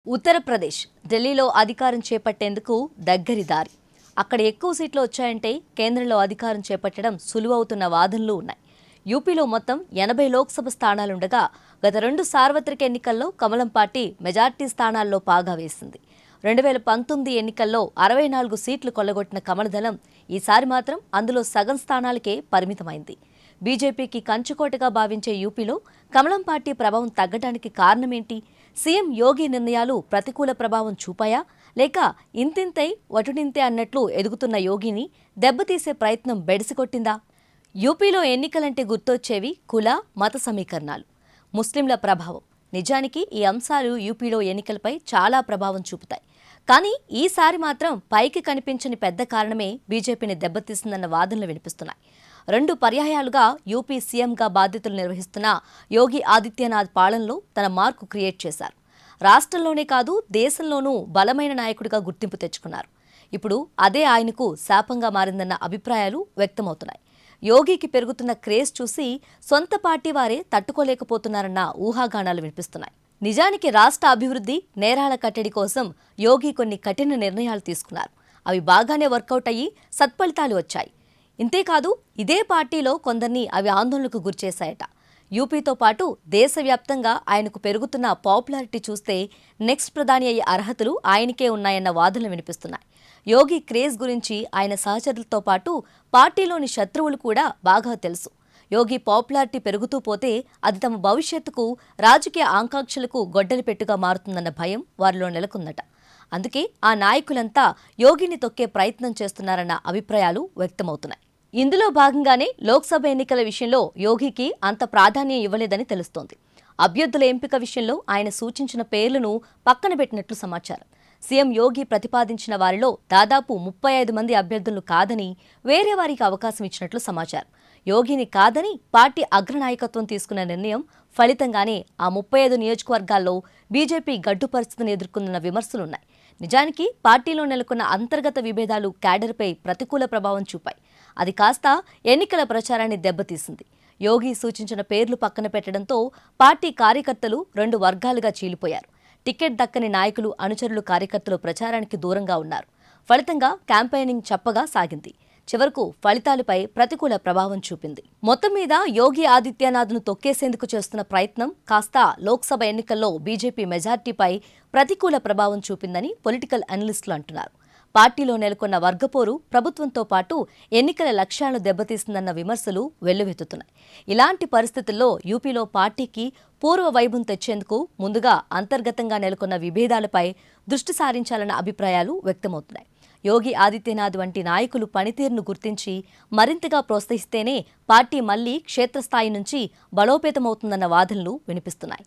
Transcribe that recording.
ఉత్తరప్రదేశ్ ఢిల్లీలో అధికారం చేపట్టేందుకు దగ్గరి దారి. అక్కడ ఎక్కువ సీట్లు వచ్చాయంటే కేంద్రంలో అధికారం చేపట్టడం సులువవుతున్న వాదనలు ఉన్నాయి. యూపీలో మొత్తం 80 లోక్సభ స్థానాలుండగా గత 2 సార్వత్రిక ఎన్నికల్లో కమలం పార్టీ మెజార్టీ స్థానాల్లో పాగా వేసింది. 2019 ఎన్నికల్లో 64 సీట్లు కొల్లగొట్టిన కమలదళం ఈసారి మాత్రం అందులో సగం స్థానాలకే పరిమితమైంది. బీజేపీకి కంచుకోటగా భావించే యూపీలో కమలం పార్టీ ప్రభావం తగ్గడానికి కారణమేంటి? సీఎం యోగి నిర్ణయాలు ప్రతికూల ప్రభావం చూపాయా, లేక ఇంతింతై వటునింతే అన్నట్లు ఎదుగుతున్న యోగిని దెబ్బతీసే ప్రయత్నం బెడిసికొట్టిందా? యూపీలో ఎన్నికలంటే గుర్తొచ్చేవి కుల, మత సమీకరణాలు, ముస్లింల ప్రభావం. నిజానికి ఈ అంశాలు యూపీలో ఎన్నికలపై చాలా ప్రభావం చూపుతాయి. కానీ ఈసారి మాత్రం పైకి కనిపించని పెద్ద కారణమే బీజేపీని దెబ్బతీసిందన్న వాదనలు వినిపిస్తున్నాయి. 2 పర్యాయాలుగా యూపీ సీఎంగా బాధ్యతలు నిర్వహిస్తున్న యోగి ఆదిత్యనాథ్ పాలనలో తన మార్కు క్రియేట్ చేశారు. రాష్ట్రంలోనే కాదు దేశంలోనూ బలమైన నాయకుడిగా గుర్తింపు తెచ్చుకున్నారు. ఇప్పుడు అదే ఆయనకు శాపంగా మారిందన్న అభిప్రాయాలు వ్యక్తమవుతున్నాయి. యోగికి పెరుగుతున్న క్రేజ్ చూసి సొంత పార్టీ వారే తట్టుకోలేకపోతున్నారన్న ఊహాగానాలు వినిపిస్తున్నాయి. నిజానికి రాష్ట్ర అభివృద్ధి, నేరాల కట్టడి కోసం యోగి కొన్ని కఠిన నిర్ణయాలు తీసుకున్నారు. అవి బాగానే వర్కౌట్ అయ్యి సత్ఫలితాలు వచ్చాయి. ఇంతేకాదు ఇదే పార్టీలో కొందరిని అవి ఆందోళనకు గురిచేశాయట. యూపీతో పాటు దేశవ్యాప్తంగా ఆయనకు పెరుగుతున్న పాపులారిటీ చూస్తే నెక్స్ట్ ప్రధాని అయ్యే అర్హతలు ఆయనకే ఉన్నాయన్న వాదనలు వినిపిస్తున్నాయి. యోగి క్రేజ్ గురించి ఆయన సహచరులతో పాటు పార్టీలోని శత్రువులు కూడా బాగా తెలుసు. యోగి పాపులారిటీ పెరుగుతూ పోతే అది తమ భవిష్యత్తుకు, రాజకీయ ఆకాంక్షలకు గొడ్డలి పెట్టుగా మారుతుందన్న భయం వారిలో నెలకొందట. అందుకే ఆ నాయకులంతా యోగిని తొక్కే ప్రయత్నం చేస్తున్నారన్న అభిప్రాయాలు వ్యక్తమవుతున్నాయి. ఇందులో భాగంగానే లోక్సభ ఎన్నికల విషయంలో యోగికి అంత ప్రాధాన్యం ఇవ్వలేదని తెలుస్తోంది. అభ్యర్థుల ఎంపిక విషయంలో ఆయన సూచించిన పేర్లను పక్కన పెట్టినట్లు సమాచారం. సీఎం యోగి ప్రతిపాదించిన వారిలో దాదాపు 35 మంది అభ్యర్థులను కాదని వేరే వారికి అవకాశం ఇచ్చినట్లు సమాచారం. యోగిని కాదని పార్టీ అగ్రనాయకత్వం తీసుకున్న నిర్ణయం ఫలితంగానే ఆ 35 నియోజకవర్గాల్లో బీజేపీ గడ్డు పరిస్థితిని ఎదుర్కొన్న విమర్శలున్నాయి. నిజానికి పార్టీలో నెలకొన్న అంతర్గత విభేదాలు క్యాడర్పై ప్రతికూల ప్రభావం చూపాయి. అది కాస్త ఎన్నికల ప్రచారాన్ని దెబ్బతీసింది. యోగి సూచించిన పేర్లు పక్కన పెట్టడంతో పార్టీ కార్యకర్తలు 2 వర్గాలుగా చీలిపోయారు. టికెట్ దక్కని నాయకులు, అనుచరులు, కార్యకర్తలు ప్రచారానికి దూరంగా ఉన్నారు. ఫలితంగా క్యాంపెయినింగ్ చప్పగా సాగింది. చివరకు ఫలితాలపై ప్రతికూల ప్రభావం చూపింది. మొత్తం మీద యోగి ఆదిత్యనాథ్ను తొక్కేసేందుకు చేస్తున్న ప్రయత్నం కాస్త లోక్సభ ఎన్నికల్లో బీజేపీ మెజార్టీపై ప్రతికూల ప్రభావం చూపిందని పొలిటికల్ అనలిస్టులు అంటున్నారు. పార్టీలో నెలకొన్న వర్గపోరు ప్రభుత్వంతో పాటు ఎన్నికల లక్ష్యాలను దెబ్బతీసిందన్న విమర్శలు వెల్లువెత్తుతున్నాయి. ఇలాంటి పరిస్థితుల్లో యూపీలో పార్టీకి పూర్వ వైభవం తెచ్చేందుకు ముందుగా అంతర్గతంగా నెలకొన్న విభేదాలపై దృష్టి సారించాలన్న అభిప్రాయాలు వ్యక్తమవుతున్నాయి. యోగి ఆదిత్యనాథ్ వంటి నాయకులు పనితీరును గుర్తించి మరింతగా ప్రోత్సహిస్తేనే పార్టీ మళ్లీ క్షేత్రస్థాయి నుంచి బలోపేతమవుతుందన్న వాదనలు వినిపిస్తున్నాయి.